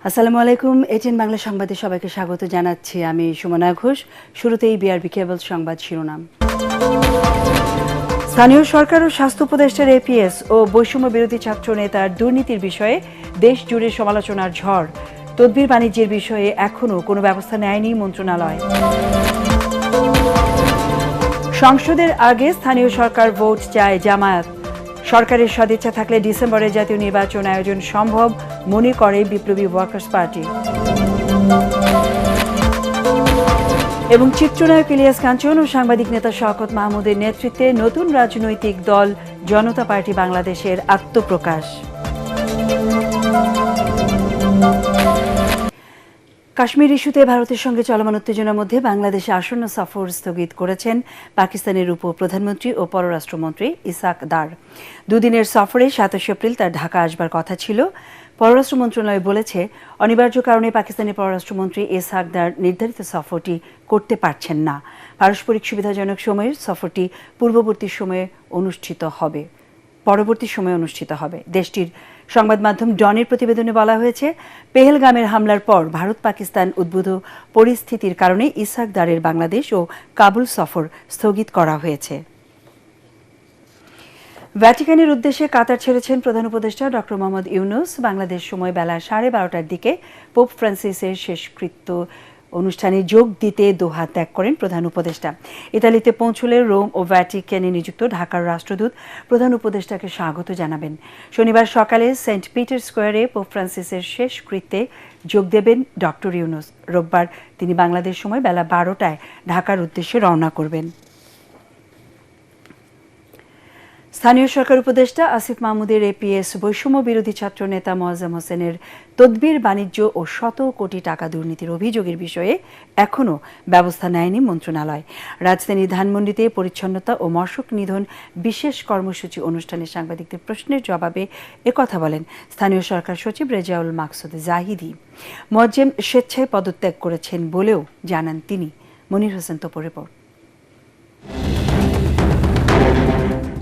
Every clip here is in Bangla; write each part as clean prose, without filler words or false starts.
আসসালামু আলাইকুম। এটিএন বাংলা সংবাদে সবাইকে স্বাগত জানাচ্ছি। আমি সুমনা ঘোষ। শুরুতেই বিআরবি কেবল সংবাদ শিরোনাম। স্থানীয় সরকার ও স্বাস্থ্য উপদেষ্টার এপিএস ও বৈষম্য বিরোধী ছাত্র নেতার দুর্নীতির বিষয়ে দেশ জুড়ে সমালোচনার ঝড়। তদবির বাণিজ্যের বিষয়ে এখনও কোনো ব্যবস্থা নেয়নি মন্ত্রণালয়। সংসদের আগে স্থানীয় সরকার ভোট চায় জামায়াত। সরকারের সদিচ্ছা থাকলে ডিসেম্বরে জাতীয় নির্বাচন আয়োজন সম্ভব মনে করে বিপ্লবী ওয়ার্কার্স পার্টি। এবং চিত্রনায়ক ইলিয়াস কাঞ্চন ও সাংবাদিক নেতা শওকত মাহমুদের নেতৃত্বে নতুন রাজনৈতিক দল জনতা পার্টি বাংলাদেশের আত্মপ্রকাশ। কাশ্মীর ইস্যুতে ভারতের সঙ্গে চলমান উত্তেজনার মধ্যে বাংলাদেশে আসন্ন সফর স্থগিত করেছেন পাকিস্তানের উপপ্রধানমন্ত্রী ও পররাষ্ট্রমন্ত্রী ইসাক দার। দুদিনের সফরে ২৭ এপ্রিল তার ঢাকা আসবার কথা ছিল। পররাষ্ট্র মন্ত্রণালয় বলেছে, অনিবার্য কারণে পাকিস্তানি পররাষ্ট্রমন্ত্রী ইসাক দার নির্ধারিত সফরটি করতে পারছেন না। পারস্পরিক সুবিধাজনক সময়ের সফরটি পরবর্তী সময়ে অনুষ্ঠিত হবে। দেশটির সংবাদ মাধ্যম ডনের প্রতিবেদনে বলা হয়েছে, পেহেলগামের হামলার পর ভারত পাকিস্তান উদ্ভূত পরিস্থিতির কারণে ইসাক দারের বাংলাদেশ ও কাবুল সফর স্থগিত করা হয়েছে। ভ্যাটিকানের উদ্দেশ্যে কাতার ছেড়েছেন প্রধান উপদেষ্টা ডক্টর মোহাম্মদ ইউনুস। বাংলাদেশ সময় বেলা 12:30টার দিকে পোপ ফ্রান্সিসের শেষকৃত্য অনুষ্ঠানে যোগ দিতে দোহা ত্যাগ করেন প্রধান উপদেষ্টা। ইতালিতে পৌঁছলে রোম ও ভ্যাটিকানে নিযুক্ত ঢাকার রাষ্ট্রদূত প্রধান উপদেষ্টাকে স্বাগত জানাবেন। শনিবার সকালে সেন্ট পিটার স্কোয়ারে পোপ ফ্রান্সিসের শেষকৃত্যে যোগ দেবেন ডক্টর ইউনুস। রোববার তিনি বাংলাদেশ সময় বেলা 12টায় ঢাকার উদ্দেশ্যে রওনা করবেন। স্থানীয় সরকার উপদেষ্টা আসিফ মাহমুদের এপিএস বৈষম্য বিরোধী ছাত্র নেতা মোয়াজ্জেম হোসেনের তদবির বাণিজ্য ও শত কোটি টাকা দুর্নীতির অভিযোগের বিষয়ে এখনও ব্যবস্থা নেয়নি মন্ত্রণালয়। রাজধানীর ধানমন্ডিতে পরিচ্ছন্নতা ও মশক নিধন বিশেষ কর্মসূচি অনুষ্ঠানে সাংবাদিকদের প্রশ্নের জবাবে একথা বলেন স্থানীয় সরকার সচিব রেজাউল মাকসুদ জাহিদি। মোয়াজ্জেম স্বেচ্ছায় পদত্যাগ করেছেন বলেও জানান তিনি। মনির হোসেন তোপর রিপোর্ট।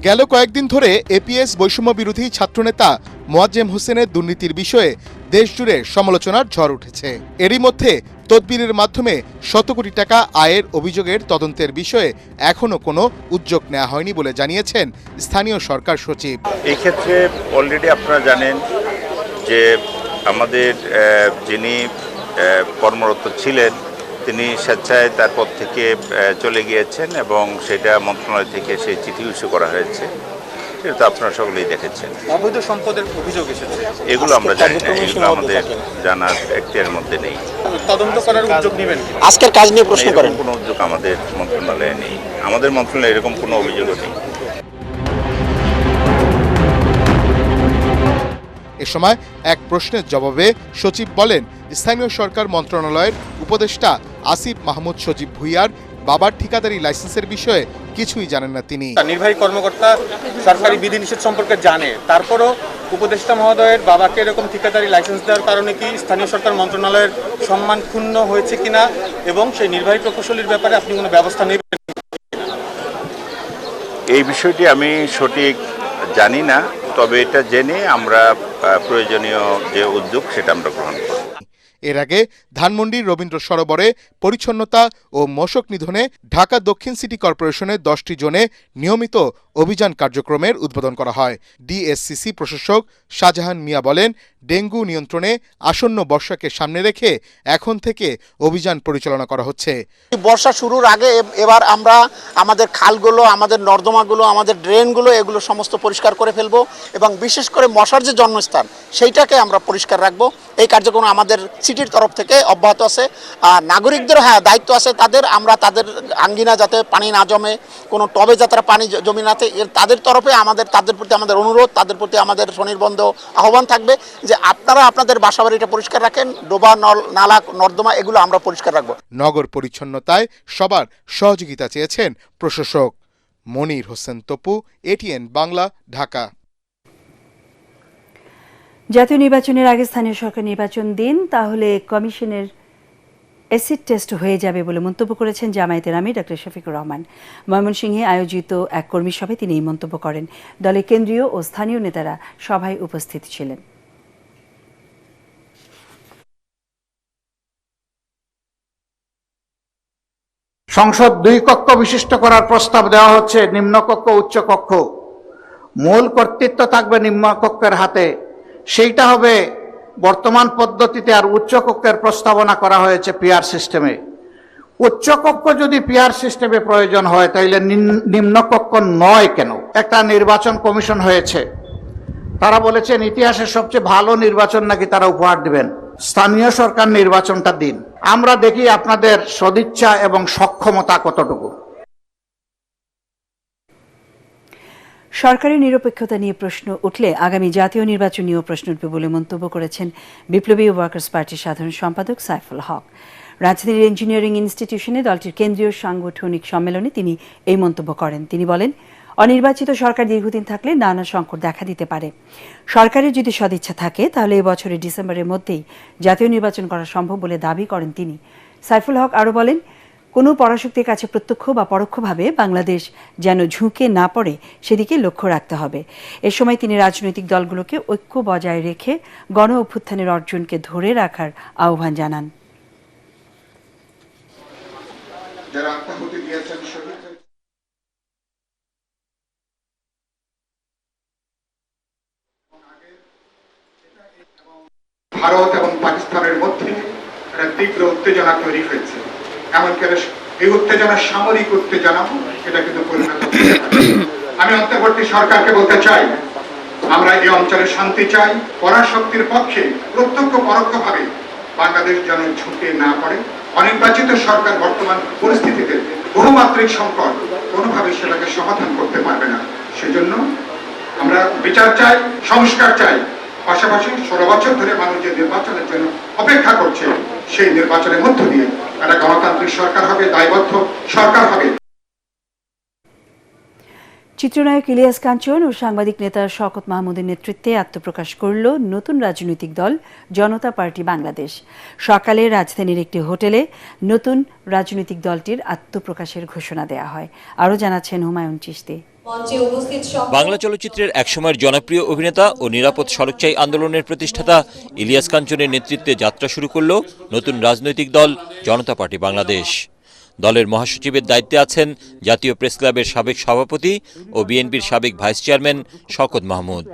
গেল কয়েকদিন ধরে এপিএস বৈষম্য বিরোধী ছাত্রনেতা মোয়াজ্জেম হোসেনের দুর্নীতির বিষয়ে দেশজুড়ে সমালোচনার ঝড় উঠেছে। এরই মধ্যে তদবিরের মাধ্যমে শত কোটি টাকা আয়ের অভিযোগের তদন্তের বিষয়ে এখনও কোনো উদ্যোগ নেওয়া হয়নি বলে জানিয়েছেন স্থানীয় সরকার সচিব। এই ক্ষেত্রে অলরেডি আপনারা জানেন যে আমাদের যিনি কর্মরত ছিলেন তিনি স্বেচ্ছায় তার পদ থেকে চলে গিয়েছেন এবং সেটা মন্ত্রণালয় থেকে সেই চিঠি ইস্যু করা হয়েছে। সেটা তো আপনারা সকলেই দেখেছেন। অবৈধ সম্পদের অভিযোগ এসেছে, এগুলো আমরা জানি না, এগুলো আমাদের জানার এখতিয়ারের মধ্যে নেই। তদন্ত করার উদ্যোগ নেবেন? আজকের কাজ নিয়ে প্রশ্ন করেন। কোনো উদ্যোগ আমাদের মন্ত্রণালয়ে নেই, আমাদের মন্ত্রণালয়ে এরকম কোনো অভিযোগও নেই। এ সময় এক প্রশ্নের জবাবে সচিব বলেন, স্থানীয় সরকার মন্ত্রণালয়ের উপদেষ্টা আসিফ মাহমুদ সজীব ভুইয়ার বাবার ঠিকাদারি লাইসেন্সের বিষয়ে কিছুই জানেন না তিনি। নির্বাহী কর্মকর্তা সরকারি বিধিনিষেধ সম্পর্কে জানে, তারপরও উপদেষ্টা মহোদয়ের বাবাকে এরকম ঠিকাদারি লাইসেন্স দেওয়ার কারণে কি স্থানীয় সরকার মন্ত্রণালয়ের সম্মান ক্ষুণ্ণ হয়েছে কিনা এবং সেই নির্বাহী প্রকৌশলীর ব্যাপারে আপনি কোনো ব্যবস্থা নেবেন? এই বিষয়টি আমি সঠিক জানি না, তবে এটা জেনে আমরা প্রয়োজনীয় যে উদ্যোগ সেটা আমরা গ্রহণ করব। এর আগে ধানমন্ডির রবীন্দ্র সরোবরে পরিচ্ছন্নতা ও মশক নিধনে ঢাকা দক্ষিণ সিটি কর্পোরেশনের 10টি জোনে নিয়মিত অভিযান কার্যক্রমের উদ্বোধন করা হয়। ডিএসসিসি প্রশাসক শাহজাহান মিয়া বলেন, ডেঙ্গু নিয়ন্ত্রণে আসন্ন বর্ষাকে সামনে রেখে এখন থেকে অভিযান পরিচালনা করা হচ্ছে। বর্ষা শুরুর আগে এবার আমরা আমাদের খালগুলো, আমাদের নর্দমাগুলো, আমাদের ড্রেনগুলো এগুলো সমস্ত পরিষ্কার করে ফেলবো এবং বিশেষ করে মশার যে জন্মস্থান সেইটাকে আমরা পরিষ্কার রাখবো। এই কার্যক্রম আমাদের সিটির তরফ থেকে অব্যাহত আছে। আর নাগরিকদের দায়িত্ব আছে তাদের আঙ্গিনা যাতে পানি না জমে, কোনো টবে যাতে পানি জমি না থাকে, তাদের তরফে তাদের প্রতি আমাদের অনুরোধ, তাদের প্রতি আমাদের স্বনির্বন্ধ আহ্বান থাকবে যে আপনারা আপনাদের বাসাবাড়িটা পরিষ্কার রাখেন, ডোবা নালা নর্দমা এগুলো আমরা পরিষ্কার রাখবো। নগর পরিচ্ছন্নতায় সবার সহযোগিতা চেয়েছেন প্রশাসক। মনির হোসেন তপু, এটিএন বাংলা, ঢাকা। জাতীয় নির্বাচনের আগে স্থানীয় সরকার নির্বাচন দিন, তাহলে কমিশনের অ্যাসিড টেস্ট হয়ে যাবে বলে মন্তব্য করেছেন জামায়াতের আমির ডক্টর শফিকুর রহমান। ময়মনসিংহে আয়োজিত এক কর্মী সভায় তিনি এই মন্তব্য করেন। দলের কেন্দ্রীয় ও স্থানীয় নেতারা সভায় উপস্থিত ছিলেন। সংসদ 2 কক্ষ বিশিষ্ট করার প্রস্তাব দেওয়া হচ্ছে, নিম্নকক্ষ উচ্চ কক্ষ। মূল কর্তৃত্ব থাকবে নিম্নকক্ষের হাতে, সেইটা হবে বর্তমান পদ্ধতিতে, আর উচ্চ কক্ষের প্রস্তাবনা করা হয়েছে পিআর সিস্টেমে। উচ্চ কক্ষ যদি পিআর সিস্টেমে প্রয়োজন হয় তাহলে নিম্নকক্ষ নয় কেন? একটা নির্বাচন কমিশন হয়েছে, তারা বলেছেন ইতিহাসের সবচেয়ে ভালো নির্বাচন নাকি তারা উপহার দিবেন, স্থানীয় সরকার নির্বাচনটা দিন। আমরা দেখি আপনাদের সদিচ্ছা এবং সক্ষমতা কতটুকু। সরকারি নিরপেক্ষতা নিয়ে প্রশ্ন উঠলে আগামী জাতীয় নির্বাচন নিয়েও প্রশ্ন উঠবে বলে মন্তব্য করেছেন বিপ্লবী ওয়ার্কার্স পার্টির সাধারণ সম্পাদক সাইফুল হক। রাজধানীর ইঞ্জিনিয়ারিং ইনস্টিটিউশনে দলটির কেন্দ্রীয় সাংগঠনিক সম্মেলনে তিনি এই মন্তব্য করেন। তিনি বলেন, অনির্বাচিত সরকার দীর্ঘদিন থাকলে নানা সংকট দেখা দিতে পারে। সরকারের যদি সদিচ্ছা থাকে তাহলে এবছরের ডিসেম্বরের মধ্যেই জাতীয় নির্বাচন করা সম্ভব বলে দাবি করেন তিনি। সাইফুল হক আরও বলেন, কোনো পরাশক্তির কাছে প্রত্যক্ষ বা পরোক্ষভাবে বাংলাদেশ যেন ঝুঁকে না পড়ে সেদিকে লক্ষ্য রাখতে হবে। এ সময় তিনি রাজনৈতিক দলগুলোকে ঐক্য বজায় রেখে গণ অভ্যুত্থানের অর্জনকে ধরে রাখার আহ্বান জানান। ভারত এবং পাকিস্তানের মধ্যে একটা তীব্র উত্তেজনা তৈরি হয়েছে, এমনকি এই উত্তেজনা সামরিক উত্তেজনা, এটা কিন্তু পরিণত হতে পারে। আমি অন্তর্বর্তী সরকারকে বলতে চাই, আমরা এই অঞ্চলে শান্তি চাই। পরাশক্তির পক্ষে প্রত্যক্ষ পরোক্ষভাবে বাংলাদেশ যেন ঝুঁকে না পড়ে। অনির্বাচিত সরকার বর্তমান পরিস্থিতিতে বহুমাত্রিক সংকট কোনোভাবে সেটাকে সমাধান করতে পারবে না। সেজন্য আমরা বিচার চাই, সংস্কার চাই। পাশাপাশি 16 বছর ধরে মানুষ যে নির্বাচনের জন্য অপেক্ষা করছে, সেই নির্বাচনের মধ্য দিয়ে একটা গণতান্ত্রিক সরকার হবে, দায়বদ্ধ সরকার হবে। চিত্রনায়ক ইলিয়াস কাঞ্চন ও সাংবাদিক নেতা শওকত মাহমুদের নেতৃত্বে আত্মপ্রকাশ করল নতুন রাজনৈতিক দল জনতা পার্টি বাংলাদেশ। সকালে রাজধানীর একটি হোটেলে নতুন রাজনৈতিক দলটির আত্মপ্রকাশের ঘোষণা দেওয়া হয়। আরও জানাচ্ছেন হুমায়ুন চিশতি। বাংলা চলচ্চিত্রের একসময়ের জনপ্রিয় অভিনেতা ও নিরাপদ সড়ক চাই আন্দোলনের প্রতিষ্ঠাতা ইলিয়াস কাঞ্চনের নেতৃত্বে যাত্রা শুরু করল নতুন রাজনৈতিক দল জনতা পার্টি বাংলাদেশ। দলের মহাসচিবের দায়িত্বে আছেন জাতীয় প্রেস ক্লাবের সাবেক সভাপতি ও বিএনপির সাবেক ভাইস চেয়ারম্যান শওকত মাহমুদ।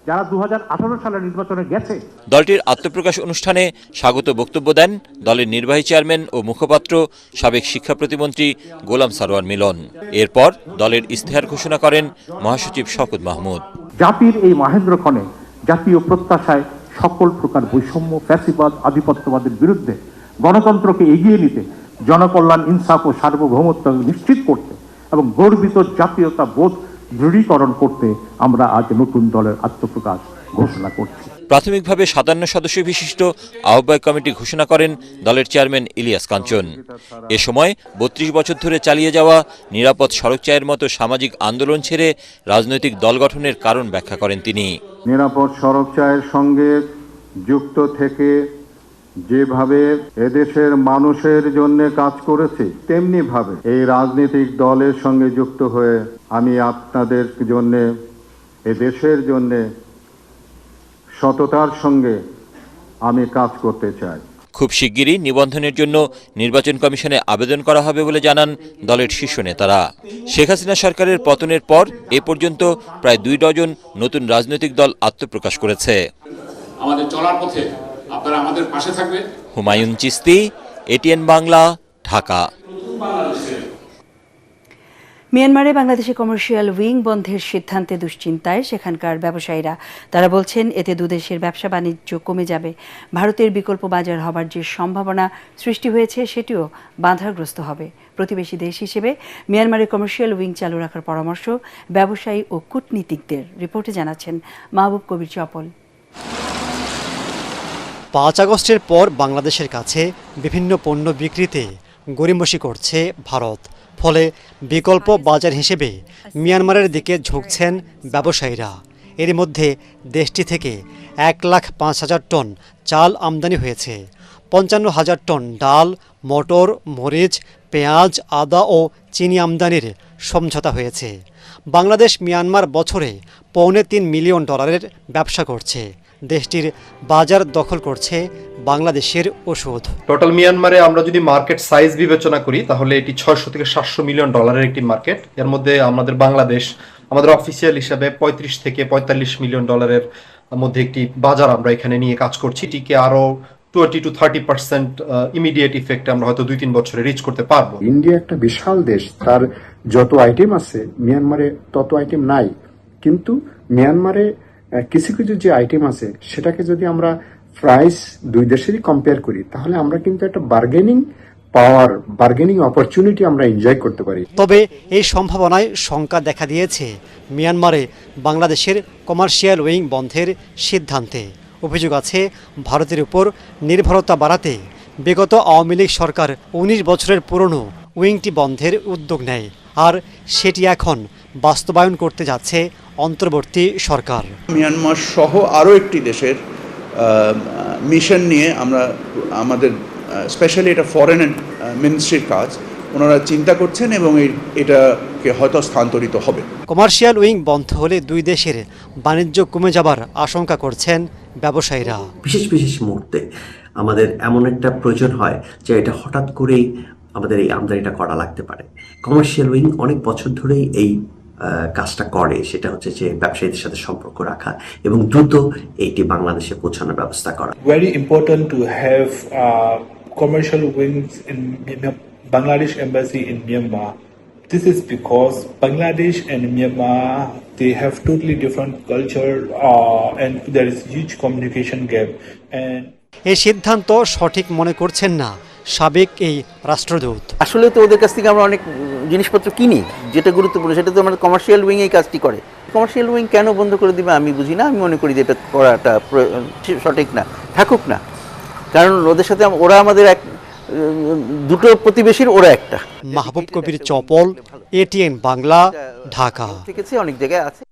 যারা 2018 সালের নির্বাচনে গেছে। দলটির আত্মপ্রকাশ অনুষ্ঠানে স্বাগত বক্তব্য দেন দলের নির্বাহী চেয়ারম্যান ও মুখপাত্র সাবেক শিক্ষা প্রতিমন্ত্রী গোলাম সারোয়ার মিলন। এরপর দলের ইশতেহার ঘোষণা করেন মহাসচিব শওকত মাহমুদ। জাতির এই মাহেন্দ্রক্ষণে জাতীয় প্রত্যাশায় সকল প্রকার বৈষম্য, ফ্যাসিবাদ, আধিপত্যবাদের বিরুদ্ধে গণতন্ত্রকে এগিয়ে নিতে, জনকল্যাণ, ইনসাফ ও সার্বভৌমত্ব নিশ্চিত করতে এবং গর্বিত জাতীয়তা বোধ দৃঢ়ীকরণ করতে আমরা আজ নতুন দলের আত্মপ্রকাশ ঘোষণা করছি। প্রাথমিকভাবে 57 সদস্য বিশিষ্ট আহ্বায়ক কমিটি ঘোষণা করেন দলের চেয়ারম্যান ইলিয়াস কাঞ্চন। এ সময় 32 বছর ধরে চালিয়ে যাওয়া নিরাপদ সড়ক চাইয়ের মতো সামাজিক আন্দোলন ছেড়ে রাজনৈতিক দল গঠনের কারণ ব্যাখ্যা করেন তিনি। নিরাপদ সড়ক চাইয়ের সঙ্গে যুক্ত থেকে যেভাবে এদেশের মানুষের জন্য কাজ করেছে, তেমনি ভাবে এই রাজনৈতিক দলের সঙ্গে যুক্ত হয়ে আমি আপনাদের জন্য, এদেশের জন্য সততার সঙ্গে আমি কাজ করতে চাই। খুব শিগগিরই নিবন্ধনের জন্য নির্বাচন কমিশনে আবেদন করা হবে বলে জানান দলের শীর্ষ নেতারা। শেখ হাসিনা সরকারের পতনের পর এ পর্যন্ত প্রায় 2 ডজন নতুন রাজনৈতিক দল আত্মপ্রকাশ করেছে। আমাদের চলার পথে আপনারা আমাদের পাশে থাকবেন। হুমায়ুন চিশতি, এটিএন বাংলা, ঢাকা। মিয়ানমারে বাংলাদেশি কমার্শিয়াল উইং বন্ধের সিদ্ধান্তে দুশ্চিন্তায় সেখানকার ব্যবসায়ীরা। তারা বলছেন এতে দুদেশের ব্যবসা বাণিজ্য কমে যাবে। ভারতের বিকল্প বাজার হবার যে সম্ভাবনা সৃষ্টি হয়েছে সেটিও বাধাগ্রস্ত হবে। প্রতিবেশী দেশ হিসেবে মিয়ানমারে কমার্শিয়াল উইং চালু রাখার পরামর্শ ব্যবসায়ী ও কূটনীতিকদের। রিপোর্টে জানাচ্ছেন মাহবুব কবির চপল। 5 আগস্টের পর বাংলাদেশের কাছে বিভিন্ন পণ্য বিক্রিতে গড়িমসি করছে ভারত। ফলে বিকল্প বাজার হিসেবে মিয়ানমারের দিকে ঝুঁকছেন ব্যবসায়ীরা। এর মধ্যে দেশটি থেকে 1,05,000 টন চাল আমদানি হয়েছে। 55,000 টন ডাল, মটর, মরিচ, পেঁয়াজ, আদা ও চিনি আমদানির সমঝোতা হয়েছে। বাংলাদেশ মিয়ানমার বছরে $3.25 মিলিয়ন ব্যবসা করছে। দেশটির বাজার দখল করছে বাংলাদেশের ওষুধ। টোটাল মিয়ানমারে আমরা যদি মার্কেট সাইজ বিবেচনা করি তাহলে এটি 600 থেকে 700 মিলিয়ন ডলারের একটি মার্কেট। এর মধ্যে আমাদের বাংলাদেশ আমাদের অফিসিয়াল হিসাবে 35 থেকে 45 মিলিয়ন ডলারের মধ্যে একটি বাজার আমরা এখানে নিয়ে কাজ করছি। এটিকে আরো 20 to 30% ইমিডিয়েট ইফেক্ট আমরা হয়তো 2-3 বছরে রিচ করতে পারবো। ইন্ডিয়া একটা বিশাল দেশ, তার যত আইটেম আছে মিয়ানমারে তত আইটেম নাই, কিন্তু মিয়ানমারে কিছু কিছু যে আইটেম আছে সেটাকে যদি আমরা প্রাইস দুই দেশেরই কম্পেয়ার করি তাহলে আমরা কিন্তু একটা বার্গেনিং অপরচুনিটি আমরা এনজয় করতে পারি। তবে এই সম্ভাবনায় শঙ্কা দেখা দিয়েছে মিয়ানমারে বাংলাদেশের কমার্শিয়াল উইং বন্ধের সিদ্ধান্তে। অভিযোগ আছে ভারতের উপর নির্ভরতা বাড়াতে বিগত আওয়ামী লীগ সরকার 19 বছরের পুরনো উইংটি বন্ধের উদ্যোগ নেয়, আর সেটি এখন বাস্তবায়ন করতে যাচ্ছে অন্তর্বর্তী সরকার। মিয়ানমার সহ আরও একটি দেশের মিশন নিয়ে আমরা আমাদের স্পেশালি এটা ফরেন মিনিস্ট্রির কাজ ওনারা চিন্তা করছেন এবং এটাকে হয়তো স্থানান্তরিত হবে। কমার্শিয়াল উইং বন্ধ হলে দুই দেশের বাণিজ্য কমে যাবার আশঙ্কা করছেন ব্যবসায়ীরা। বিশেষ মুহূর্তে আমাদের এমন একটা প্রয়োজন হয় যে এটা হঠাৎ করেই আমাদের এই আমদানিটা করা লাগতে পারে। কমার্শিয়াল উইং অনেক বছর ধরেই এই কাজটা করে, সেটা হচ্ছে যে ব্যবসায়ীদের সাথে সম্পর্ক রাখা এবং দ্রুত এইটি বাংলাদেশে পৌঁছানোর ব্যবস্থা করা। Very important to have commercial wings in Bangladesh embassy in Myanmar. This is because Bangladesh and Myanmar, they have totally different culture and there is huge communication gap. And এই সিদ্ধান্ত সঠিক মনে করছেন না সাবেক এই রাষ্ট্রদূত। আসলে তো ওদের কাছ থেকে আমরা অনেক জিনিসপত্র কিনি, যেটা গুরুত্বপূর্ণ সেটা তো আমাদের কমার্শিয়াল উইং এই কাজটি করে। কমার্শিয়াল উইং কেন বন্ধ করে দিবে আমি বুঝি না। আমি মনে করি যে এটা করাটা সঠিক না, থাকুক না, কারণ ওদের সাথে ওরা আমাদের দুটো প্রতিবেশীর ওরা একটা। মাহবুব কবির চপল, এটিএন বাংলা, ঢাকা। অনেক জায়গায় আছে।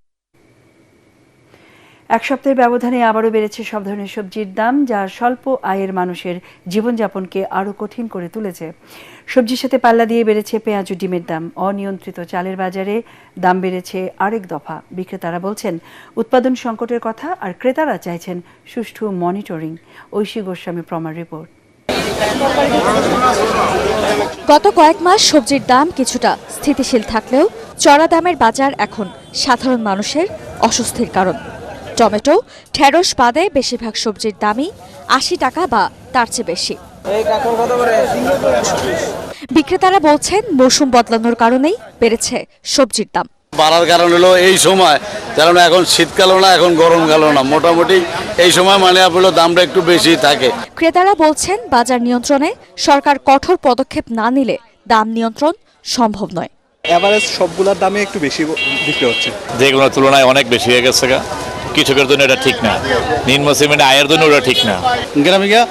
এক সপ্তাহের ব্যবধানে আবারও বেড়েছে সব ধরনের সবজির দাম, যা স্বল্প আয়ের মানুষের জীবনযাপনকে আরও কঠিন করে তুলেছে। সবজির সাথে পাল্লা দিয়ে বেড়েছে পেঁয়াজ ও ডিমের দাম। অনিয়ন্ত্রিত চালের বাজারে দাম বেড়েছে আরেক দফা। বিক্রেতারা বলছেন উৎপাদন সংকটের কথা, আর ক্রেতারা চাইছেন সুষ্ঠু মনিটরিং। ঐশী গোস্বামী প্রমাণ রিপোর্ট। গত কয়েক মাস সবজির দাম কিছুটা স্থিতিশীল থাকলেও চড়া দামের বাজার এখন সাধারণ মানুষের অস্বস্তির কারণ। টমেটো, ঢেঁড়স বাদে বেশিরভাগ সবজির দামই 80 টাকা বা তার চেয়ে বেশি। বিক্রেতারা বলছেন মৌসুম বদলানোর কারণেই বেড়েছে সবজির দাম। বাড়ার কারণ হলো এই সময়, কারণ এখন শীতকালও না, এখন গরমকালও না, মোটামুটি এই সময় মানে আপনার দামটা একটু বেশি থাকে। ক্রেতারা বলছেন বাজার নিয়ন্ত্রণে সরকার কঠোর পদক্ষেপ না নিলে দাম নিয়ন্ত্রণ সম্ভব নয়। এভারেজ সবগুলোর দামে একটু বেশি বিক্রি হচ্ছে, যেগুলোর তুলনায় অনেক বেশি হয়ে গেছে। কৃষকের জন্য এটা ঠিক না, নিম্ন শ্রেণীর আয়ের জন্য ওটা ঠিক না। গ্রামে গিয়ে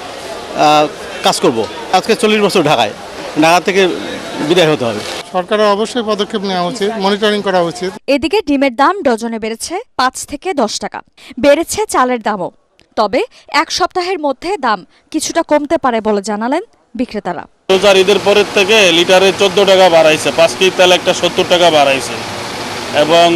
কাজ করবো, আজকে 40 বছর ঢাকা থেকে বিদায় হতে হবে। সরকারের অবশ্যই পদক্ষেপ নেওয়া উচিত, মনিটরিং করা উচিত। এদিকে ডিমের দাম ডজনে বেড়েছে 5 থেকে 10 টাকা। বেড়েছে চালের দামও, তবে এক সপ্তাহের মধ্যে দাম কিছুটা কমতে পারে বলে জানালেন বিক্রেতারা। রোজার ঈদের পরের থেকে লিটারে 14 টাকা বাড়াইছে, 5 কেজি তেল একটা 70 টাকা বাড়াইছে, এবং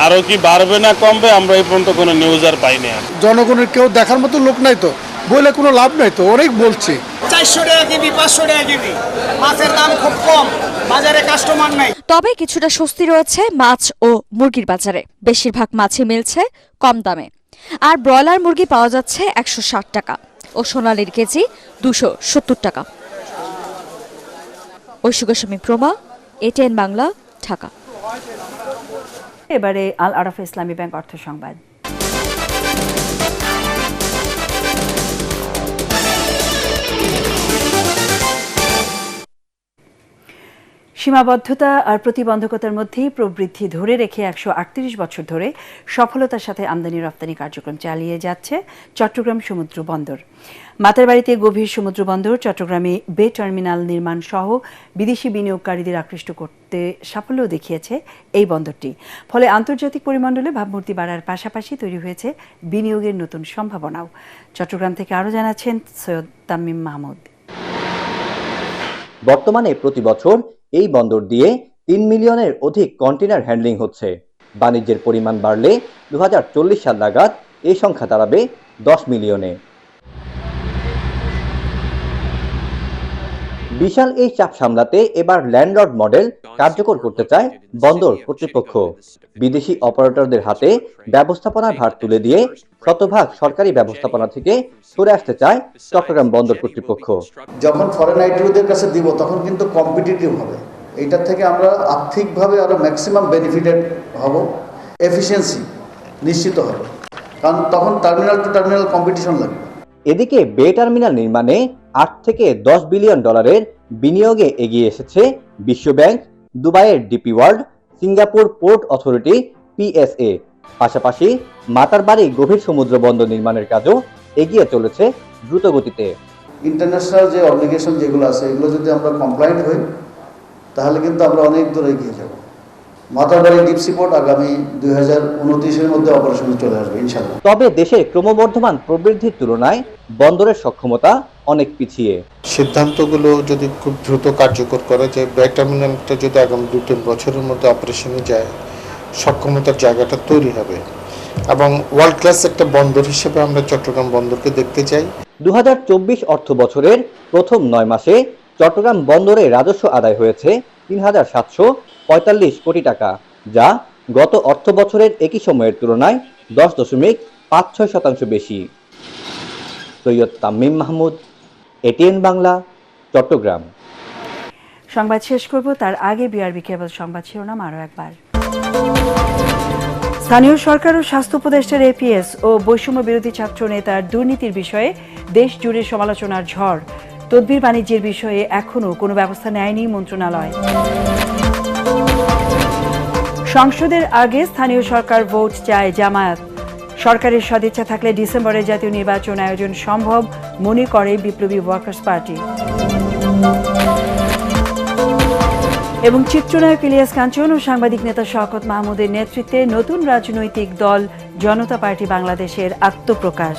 আরো কি বাড়বে না কমবে আমরা এই পর্যন্ত কোনো নিউজ আর পাইনি। জনগণের কেউ দেখার মতো লোক নাই তো, বলে কোনো লাভ নাই তো, অনেক বলছে। 400 টাকা কেজি, 500 টাকা কেজি, মাছের দাম খুব কম, বাজারে কাস্টমার নাই। তবে কিছুটা স্বস্তি রয়েছে মাছ ও মুরগির বাজারে। বেশিরভাগ মাছই মিলছে কম দামে, আর ব্রয়লার মুরগি পাওয়া যাচ্ছে 160 টাকা ও সোনালীর কেজি 270 টাকা। ঐশী গোস্বামী প্রমা, এটিএন বাংলা, ঢাকা। এবারে আল আরাফা ইসলামী ব্যাংক অর্থ সংবাদ। সীমাবদ্ধতা আর প্রতিবন্ধকতার মধ্যেই প্রবৃদ্ধি ধরে রেখে 138 বছর ধরে সফলতার সাথে আমদানি রপ্তানি কার্যক্রম চালিয়ে যাচ্ছে চট্টগ্রাম সমুদ্র বন্দর। মাতারবাড়িতে গভীর সমুদ্র বন্দর, চট্টগ্রামে বে টার্মিনাল নির্মাণ সহ বিদেশি বিনিয়োগকারীদের আকৃষ্ট করতে সাফল্য দেখিয়েছে এই বন্দরটি। ফলে আন্তর্জাতিক পরিমণ্ডলে ভাবমূর্তি বাড়ার পাশাপাশি তৈরি হয়েছে বিনিয়োগের নতুন সম্ভাবনাও। চট্টগ্রাম থেকে আরও জানাচ্ছেন সৈয়দ তামিম মাহমুদ। বর্তমানে প্রতি বছর এই বন্দর দিয়ে 3 মিলিয়নের অধিক কন্টেনার হ্যান্ডলিং হচ্ছে। বাণিজ্যের পরিমাণ বাড়লে 2040 সাল নাগাদ এই সংখ্যা দাঁড়াবে 10 মিলিয়নে। বিশাল এই চাপ সামলাতে এবার ল্যান্ডলর্ড মডেল কার্যকর করতে চায় বন্দর কর্তৃপক্ষ। বিদেশি অপারেটরদের হাতে ব্যবস্থাপনার ভার তুলে দিয়ে শতভাগ সরকারি ব্যবস্থাপনা থেকে সরে আসতে চায় চট্টগ্রাম বন্দর কর্তৃপক্ষ। যখন ফরেন আইটিওদের কাছে দিব তখন কিন্তু কম্পিটিটিভ হবে, এইটার থেকে আমরা আর্থিকভাবে আরো ম্যাক্সিমাম বেনিফিটেড হব, এফিসিয়েন্সি নিশ্চিত হবে, কারণ তখন টার্মিনাল টু টার্মিনাল কম্পিটিশন লাগবে। এদিকে বে টার্মিনাল নির্মাণে 8 থেকে 10 বিলিয়ন ডলারের বিনিয়োগে এগিয়ে এসেছে বিশ্বব্যাংক, দুবাইয়ের DP world, Singapore port authority PSA। পাশাপাশি মাতারবাড়ি গভীর সমুদ্র বন্দর নির্মাণের কাজও এগিয়ে চলেছে দ্রুত গতিতে। ইন্টারন্যাশনাল যে অব্লিগেশন যেগুলো আছে এগুলো যদি আমরা কমপ্লায়েন্ট হই তাহলে কিন্তু আমরা অনেক দূর এগিয়ে যাব। মাতারবাড়ি ডিপ সি পোর্ট আগামী 2029-এর মধ্যে অপারেশনে চলে আসবে ইনশাআল্লাহ। তবে দেশের ক্রমবর্ধমান প্রবৃদ্ধির তুলনায় বন্দরের সক্ষমতা অনেক পিছিয়ে। সিদ্ধান্তগুলো যদি খুব দ্রুত কার্যকর করে, যে বে টার্মিনালটা যদি আগামী 2-3 বছরের মধ্যে অপারেশনে যায়, সক্ষমতার জায়গাটা তৈরি হবে এবং ওয়ার্ল্ড ক্লাস একটা বন্দর হিসেবে আমরা চট্টগ্রাম বন্দরকে দেখতে চাই। 2024 অর্থ বছরের প্রথম 9 মাসে চট্টগ্রাম বন্দরে রাজস্ব আদায় হয়েছে 3,745 কোটি টাকা, যা গত অর্থ বছরের একই সময়ের তুলনায় 10.56% বেশি। সৈয়দ তামিম মাহমুদ, ATN বাংলা, চট্টগ্রাম। সংবাদ শেষ করব তার আগে বিআরবি কেবল সংবাদ শিরোনাম আরও একবার। স্থানীয় সরকার ও স্বাস্থ্য উপদেষ্টার APS ও বৈষম্য বিরোধী ছাত্র নেতার দুর্নীতির বিষয়ে দেশ জুড়ে সমালোচনার ঝড়। তদবির বাণিজ্যের বিষয়ে এখনও কোনো ব্যবস্থা নেয়নি মন্ত্রণালয়। সংসদের আগে স্থানীয় সরকার ভোট চায় জামায়াত। সরকারের সদিচ্ছা থাকলে ডিসেম্বরে জাতীয় নির্বাচন আয়োজন সম্ভব মনে করে বিপ্লবী ওয়ার্কার্স পার্টি। এবং চিত্রনায়ক ইলিয়াস কাঞ্চন ও সাংবাদিক নেতা শওকত মাহমুদের নেতৃত্বে নতুন রাজনৈতিক দল জনতা পার্টি বাংলাদেশের আত্মপ্রকাশ।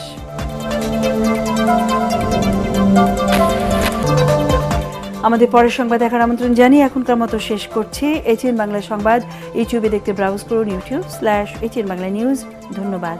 আমাদের পরের সংবাদ দেখার আমন্ত্রণ জানিয়ে এখনকার মতো শেষ করছি। ATN বাংলা সংবাদ ইউটিউবে দেখতে ব্রাউজ করুন youtube/ATN বাংলা নিউজ। ধন্যবাদ।